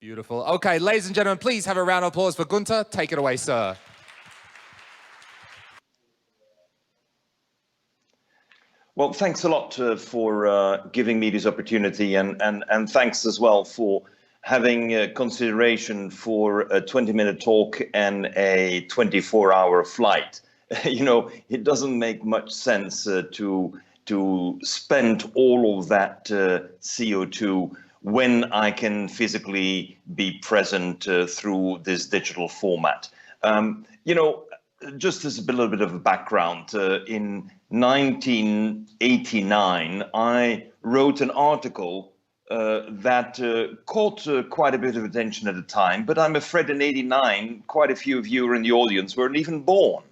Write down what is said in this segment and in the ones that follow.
Beautiful. Okay, ladies and gentlemen, please have a round of applause for Gunter. Take it away, sir. Well, thanks a lot for giving me this opportunity, and thanks as well for having consideration for a 20-minute talk and a 24-hour flight. You know, it doesn't make much sense to spend all of that CO2 when I can physically be present through this digital format. You know, just as a little bit of a background, in 1989, I wrote an article that caught quite a bit of attention at the time, but I'm afraid in 89, quite a few of you in the audience weren't even born.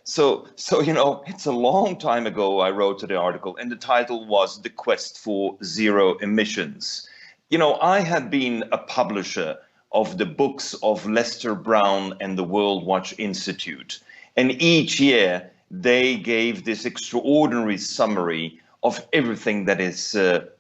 So you know, it's a long time ago I wrote the article, and the title was The Quest for Zero Emissions. You know, I had been a publisher of the books of Lester Brown and the World Watch Institute, and each year they gave this extraordinary summary of everything that is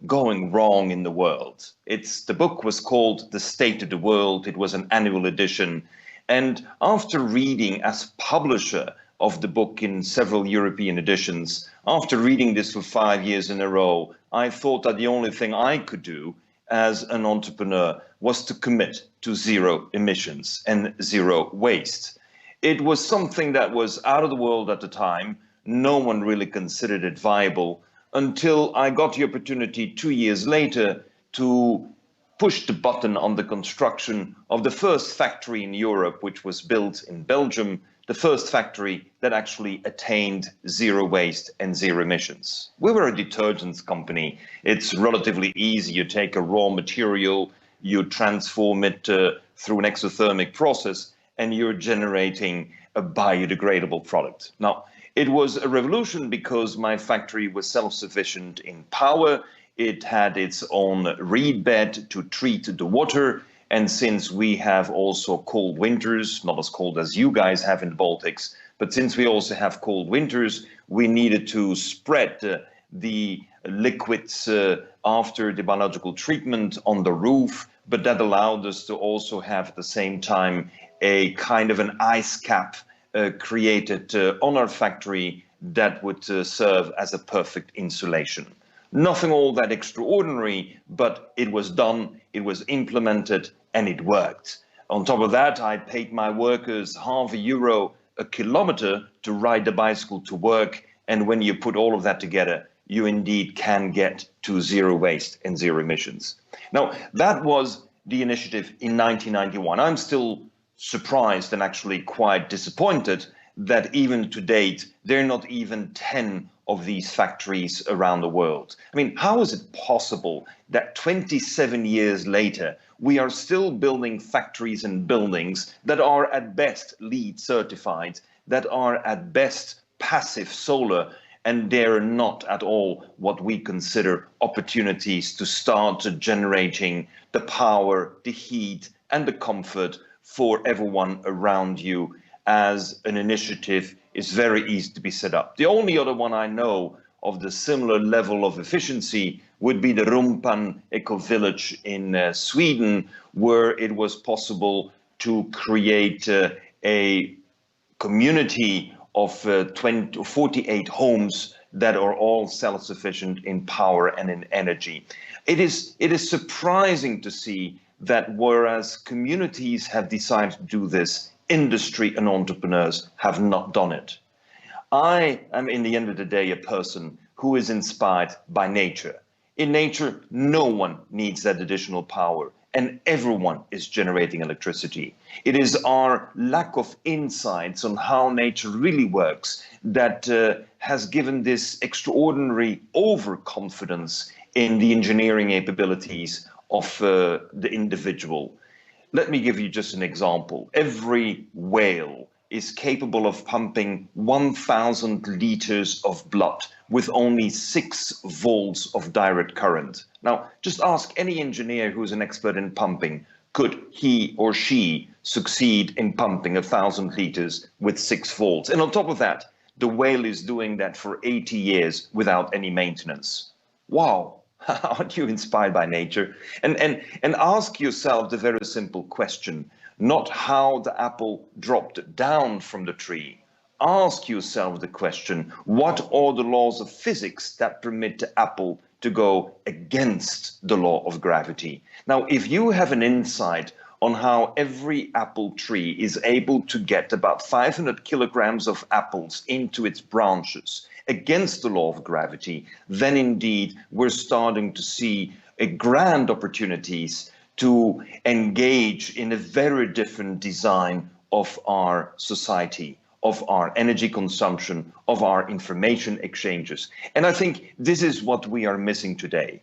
going wrong in the world. The book was called The State of the World. It was an annual edition. And after reading as publisher of the book in several European editions, after reading this for 5 years in a row, I thought that the only thing I could do as an entrepreneur was to commit to zero emissions and zero waste. It was something that was out of the world at the time. No one really considered it viable until I got the opportunity 2 years later to push the button on the construction of the first factory in Europe, which was built in Belgium, the first factory that actually attained zero waste and zero emissions. We were a detergents company. It's relatively easy. You take a raw material, you transform it through an exothermic process, and you're generating a biodegradable product. Now, it was a revolution because my factory was self-sufficient in power. It had its own reed bed to treat the water. And since we have also cold winters, not as cold as you guys have in the Baltics, but since we also have cold winters, we needed to spread the liquids after the biological treatment on the roof. But that allowed us to also have at the same time a kind of an ice cap created on our factory that would serve as a perfect insulation. Nothing all that extraordinary, but it was done, it was implemented, and it worked. On top of that, I paid my workers €0.50 a kilometer to ride the bicycle to work. And when you put all of that together, you indeed can get to zero waste and zero emissions. Now, that was the initiative in 1991. I'm still surprised and actually quite disappointed that even to date, there are not even 10 of these factories around the world. I mean, how is it possible that 27 years later, we are still building factories and buildings that are at best LEED certified, that are at best passive solar, and they're not at all what we consider opportunities to start generating the power, the heat, and the comfort for everyone around you, as an initiative is very easy to be set up. The only other one I know of the similar level of efficiency would be the Rumpan Eco Village in Sweden, where it was possible to create a community of 48 homes that are all self-sufficient in power and in energy. It is surprising to see that whereas communities have decided to do this, industry and entrepreneurs have not done it. I am, in the end of the day, a person who is inspired by nature. In nature, no one needs that additional power, and everyone is generating electricity. It is our lack of insights on how nature really works that has given this extraordinary overconfidence in the engineering capabilities of the individual. Let me give you just an example. Every whale is capable of pumping 1,000 liters of blood with only 6 volts of direct current. Now, just ask any engineer who's an expert in pumping, could he or she succeed in pumping 1,000 liters with 6 volts? And on top of that, the whale is doing that for 80 years without any maintenance. Wow, Aren't you inspired by nature? And ask yourself the very simple question, not how the apple dropped down from the tree. Ask yourself the question, what are the laws of physics that permit the apple to go against the law of gravity? Now, if you have an insight on how every apple tree is able to get about 500 kilograms of apples into its branches against the law of gravity, then indeed we're starting to see a grand opportunities to engage in a very different design of our society, of our energy consumption, of our information exchanges. And I think this is what we are missing today.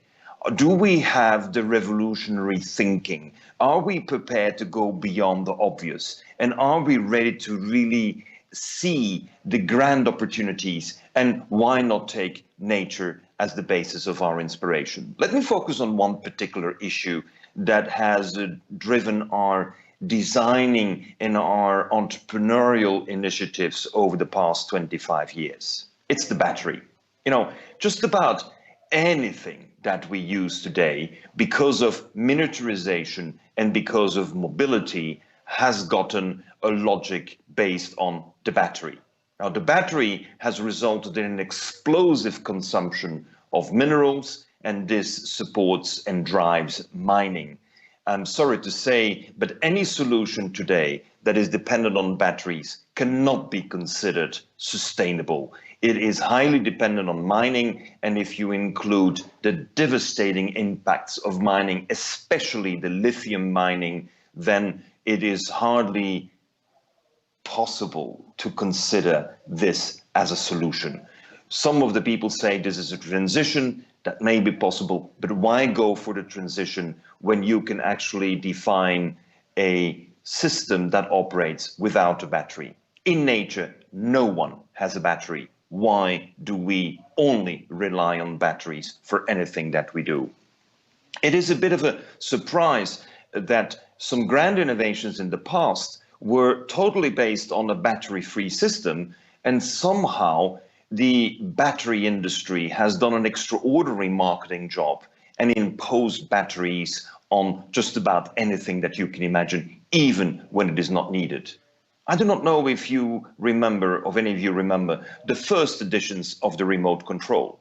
Do we have the revolutionary thinking? Are we prepared to go beyond the obvious? And are we ready to really see the grand opportunities? And why not take nature as the basis of our inspiration? Let me focus on one particular issue that has driven our designing and our entrepreneurial initiatives over the past 25 years. It's the battery. You know, just about anything that we use today, because of miniaturization and because of mobility, has gotten a logic based on the battery. Now, the battery has resulted in an explosive consumption of minerals, and this supports and drives mining. I'm sorry to say, but any solution today that is dependent on batteries cannot be considered sustainable. It is highly dependent on mining, and if you include the devastating impacts of mining, especially the lithium mining, then it is hardly possible to consider this as a solution. Some of the people say this is a transition that may be possible, but why go for the transition when you can actually define a system that operates without a battery? In nature, no one has a battery. Why do we only rely on batteries for anything that we do? It is a bit of a surprise that some grand innovations in the past were totally based on a battery-free system, and somehow the battery industry has done an extraordinary marketing job and imposed batteries on just about anything that you can imagine, even when it is not needed. I do not know if you remember, or if any of you remember, the first editions of the remote control.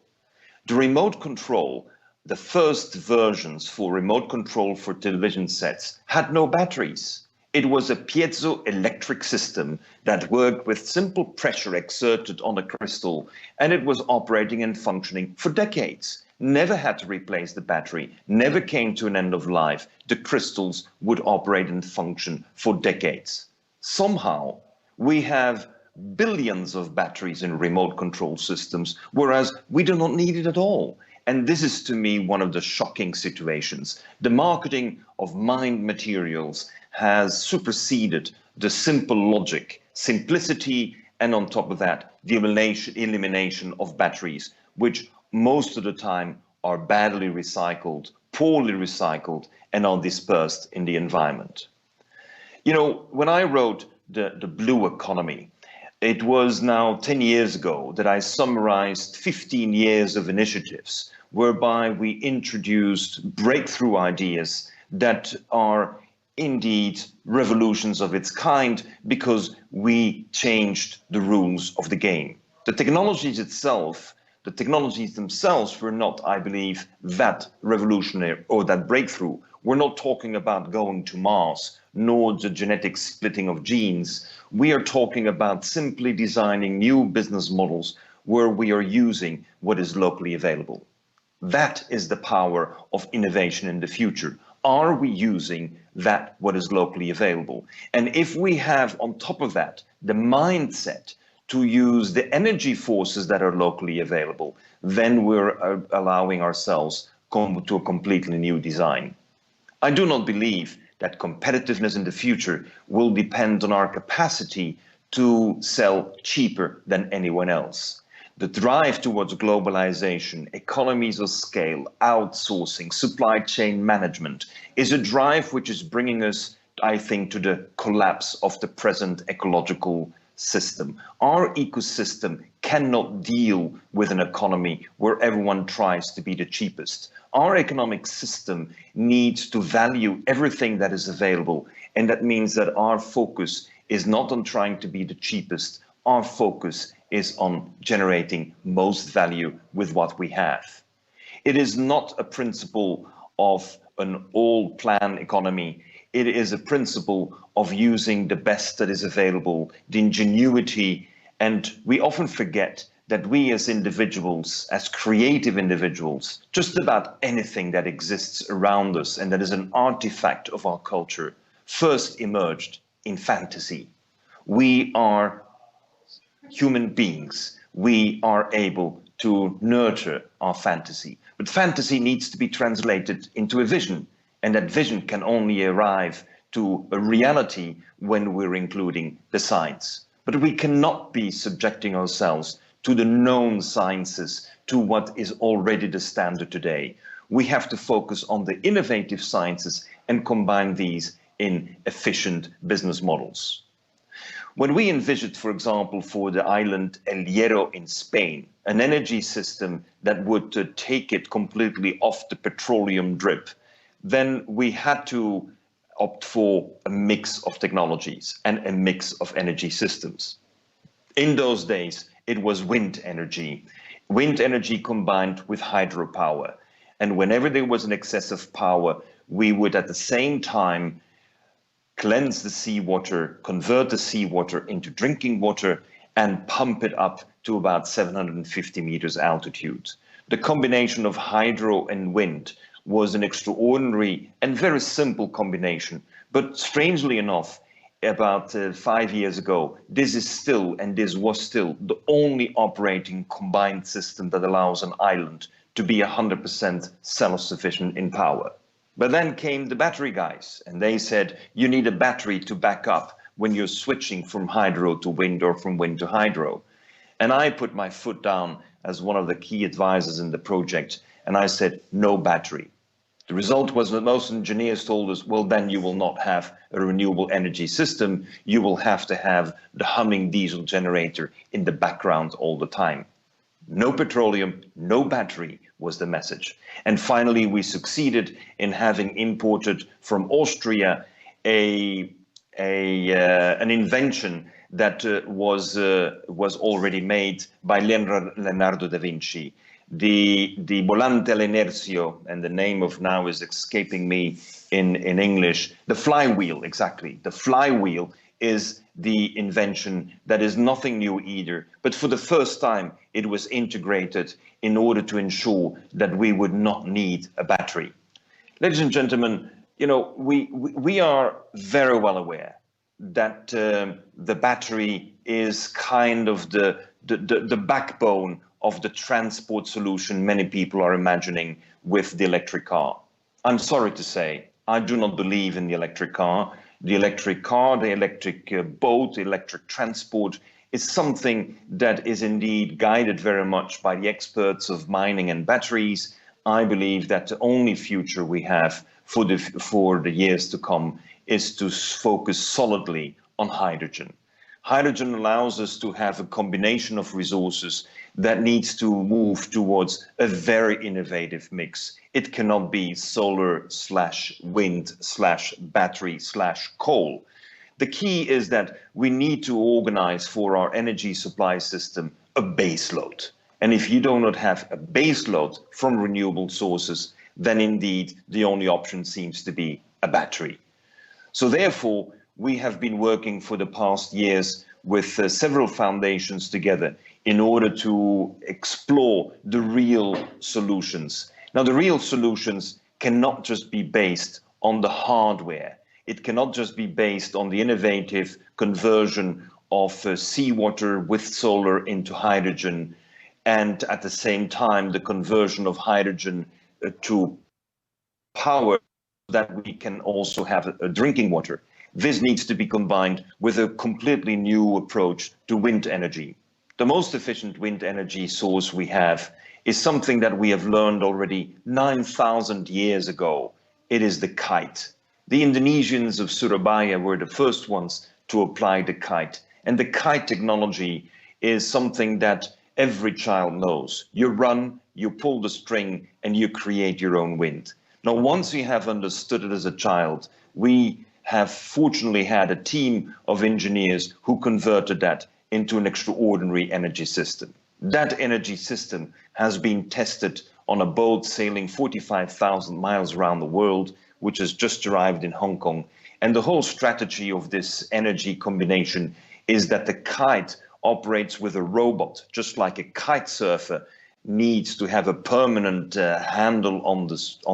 The remote control, the first versions for remote control for television sets, had no batteries. It was a piezoelectric system that worked with simple pressure exerted on a crystal, and it was operating and functioning for decades. Never had to replace the battery, never came to an end of life. The crystals would operate and function for decades. Somehow, we have billions of batteries in remote control systems, whereas we do not need it at all. And this is, to me, one of the shocking situations. The marketing of mined materials has superseded the simple logic, simplicity, and on top of that, the elimination of batteries, which most of the time are badly recycled, poorly recycled, and are dispersed in the environment. You know, when I wrote the Blue Economy, it was now 10 years ago that I summarized 15 years of initiatives whereby we introduced breakthrough ideas that are indeed revolutions of its kind because we changed the rules of the game. The technologies themselves were not, I believe, that revolutionary or that breakthrough. We're not talking about going to Mars, nor the genetic splitting of genes. We are talking about simply designing new business models where we are using what is locally available. That is the power of innovation in the future. Are we using that what is locally available? And if we have on top of that the mindset to use the energy forces that are locally available, then we're allowing ourselves to a completely new design. I do not believe that competitiveness in the future will depend on our capacity to sell cheaper than anyone else. The drive towards globalization, economies of scale, outsourcing, supply chain management is a drive which is bringing us, I think, to the collapse of the present ecological system. Our ecosystem cannot deal with an economy where everyone tries to be the cheapest. Our economic system needs to value everything that is available, and that means that our focus is not on trying to be the cheapest. Our focus is on generating most value with what we have. It is not a principle of an old plan economy. It is a principle of using the best that is available, the ingenuity, and we often forget that we as individuals, as creative individuals, just about anything that exists around us and that is an artifact of our culture, first emerged in fantasy. We are human beings. We are able to nurture our fantasy. But fantasy needs to be translated into a vision, and that vision can only arrive to a reality when we're including the science. But we cannot be subjecting ourselves to the known sciences, to what is already the standard today. We have to focus on the innovative sciences and combine these in efficient business models. When we envisioned, for example, for the island El Hierro in Spain, an energy system that would take it completely off the petroleum drip, then we had to opt for a mix of technologies and a mix of energy systems. In those days, it was wind energy combined with hydropower. And whenever there was an excess of power, we would at the same time cleanse the seawater, convert the seawater into drinking water, and pump it up to about 750 meters altitude. The combination of hydro and wind was an extraordinary and very simple combination. But strangely enough, about 5 years ago, this was still the only operating combined system that allows an island to be 100% self-sufficient in power. But then came the battery guys, and they said, you need a battery to back up when you're switching from hydro to wind or from wind to hydro. And I put my foot down as one of the key advisors in the project, and I said, no battery. The result was that most engineers told us, well, then you will not have a renewable energy system. You will have to have the humming diesel generator in the background all the time. No petroleum, no battery was the message. And finally, we succeeded in having imported from Austria an invention that was already made by Leonardo da Vinci. The volante all'inerzio, and the name of now is escaping me in English, the flywheel, exactly. The flywheel is the invention that is nothing new either, but for the first time it was integrated in order to ensure that we would not need a battery. Ladies and gentlemen, you know, we are very well aware that the battery is kind of the backbone of the transport solution many people are imagining with the electric car. I'm sorry to say, I do not believe in the electric car. The electric car, the electric boat, the electric transport is something that is indeed guided very much by the experts of mining and batteries. I believe that the only future we have for the years to come is to focus solidly on hydrogen. Hydrogen allows us to have a combination of resources that needs to move towards a very innovative mix. It cannot be solar/wind/battery/coal. The key is that we need to organize for our energy supply system a base load. And if you do not have a base load from renewable sources, then indeed the only option seems to be a battery. So therefore, we have been working for the past years with several foundations together in order to explore the real solutions. Now, the real solutions cannot just be based on the hardware. It cannot just be based on the innovative conversion of seawater with solar into hydrogen, and at the same time, the conversion of hydrogen to power that we can also have drinking water. This needs to be combined with a completely new approach to wind energy. The most efficient wind energy source we have is something that we have learned already 9,000 years ago. It is the kite. The Indonesians of Surabaya were the first ones to apply the kite. And the kite technology is something that every child knows. You run, you pull the string, and you create your own wind. Now, once we have understood it as a child, we have fortunately had a team of engineers who converted that into an extraordinary energy system. That energy system has been tested on a boat sailing 45,000 miles around the world, which has just arrived in Hong Kong. And the whole strategy of this energy combination is that the kite operates with a robot, just like a kite surfer needs to have a permanent handle on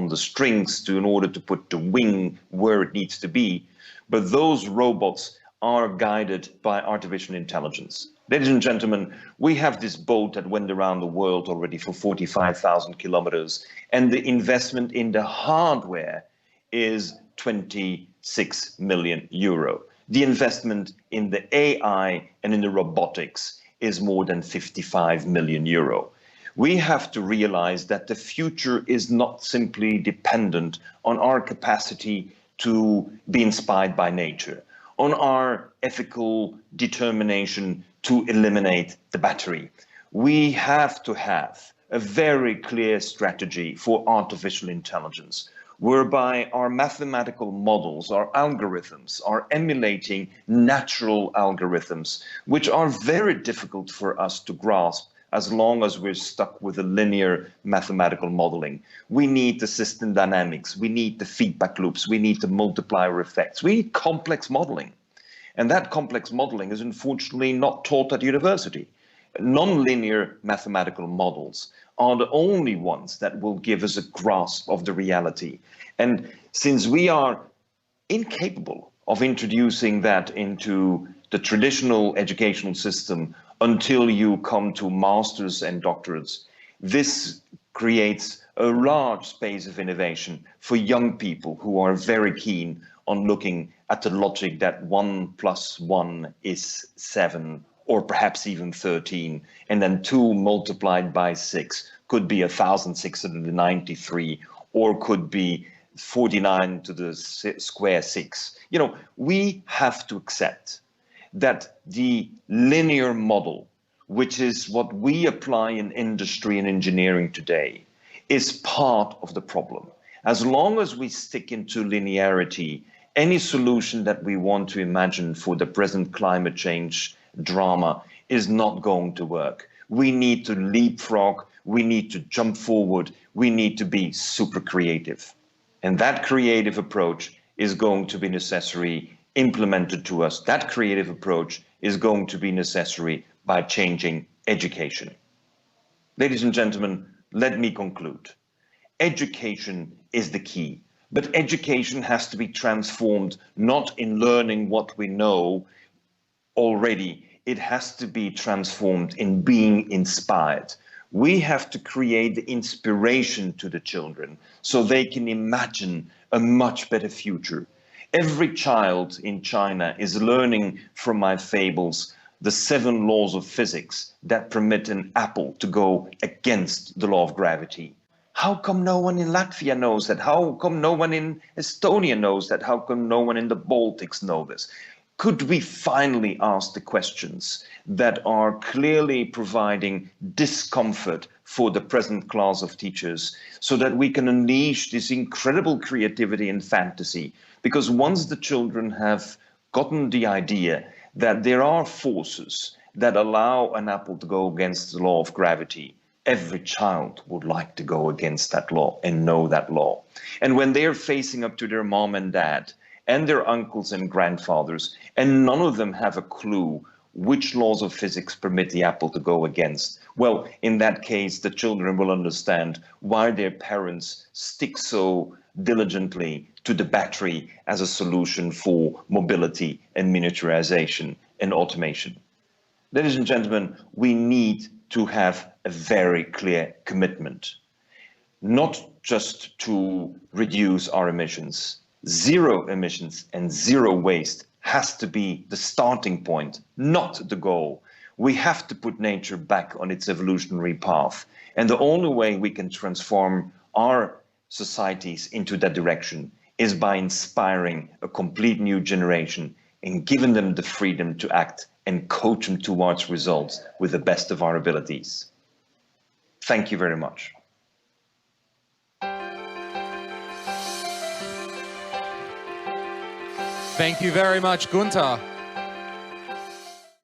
the strings in order to put the wing where it needs to be. But those robots are guided by artificial intelligence. Ladies and gentlemen, we have this boat that went around the world already for 45,000 kilometers, and the investment in the hardware is 26 million euro. The investment in the AI and in the robotics is more than 55 million euro. We have to realize that the future is not simply dependent on our capacity to be inspired by nature, on our ethical determination to eliminate the battery. We have to have a very clear strategy for artificial intelligence, whereby our mathematical models, our algorithms, are emulating natural algorithms, which are very difficult for us to grasp as long as we're stuck with a linear mathematical modeling. We need the system dynamics, we need the feedback loops, we need the multiplier effects, we need complex modeling. And that complex modeling is unfortunately not taught at university. Non-linear mathematical models are the only ones that will give us a grasp of the reality. And since we are incapable of introducing that into the traditional educational system until you come to masters and doctorates, this creates a large space of innovation for young people who are very keen on looking at the logic that 1 + 1 is 7, or perhaps even 13, and then 2 multiplied by 6 could be 1,693, or could be 49 to the square 6. You know, we have to accept that the linear model, which is what we apply in industry and engineering today, is part of the problem. As long as we stick into linearity, any solution that we want to imagine for the present climate change drama is not going to work. We need to leapfrog, we need to jump forward, we need to be super creative. And that creative approach is going to be necessary implemented to us. That creative approach is going to be necessary by changing education. Ladies and gentlemen, let me conclude. Education is the key, but education has to be transformed not in learning what we know already. It has to be transformed in being inspired. We have to create the inspiration to the children so they can imagine a much better future. Every child in China is learning from my fables the 7 laws of physics that permit an apple to go against the law of gravity. How come no one in Latvia knows that? How come no one in Estonia knows that? How come no one in the Baltics knows this? Could we finally ask the questions that are clearly providing discomfort for the present class of teachers so that we can unleash this incredible creativity and fantasy? Because once the children have gotten the idea that there are forces that allow an apple to go against the law of gravity, every child would like to go against that law and know that law. And when they're facing up to their mom and dad and their uncles and grandfathers, and none of them have a clue which laws of physics permit the apple to go against, well, in that case, the children will understand why their parents stick so diligently to the battery as a solution for mobility and miniaturization and automation. Ladies and gentlemen, we need to have a very clear commitment, not just to reduce our emissions. Zero emissions and zero waste has to be the starting point, not the goal. We have to put nature back on its evolutionary path. And the only way we can transform our societies into that direction is by inspiring a complete new generation and giving them the freedom to act and coach them towards results with the best of our abilities. Thank you very much. Thank you very much, Gunter.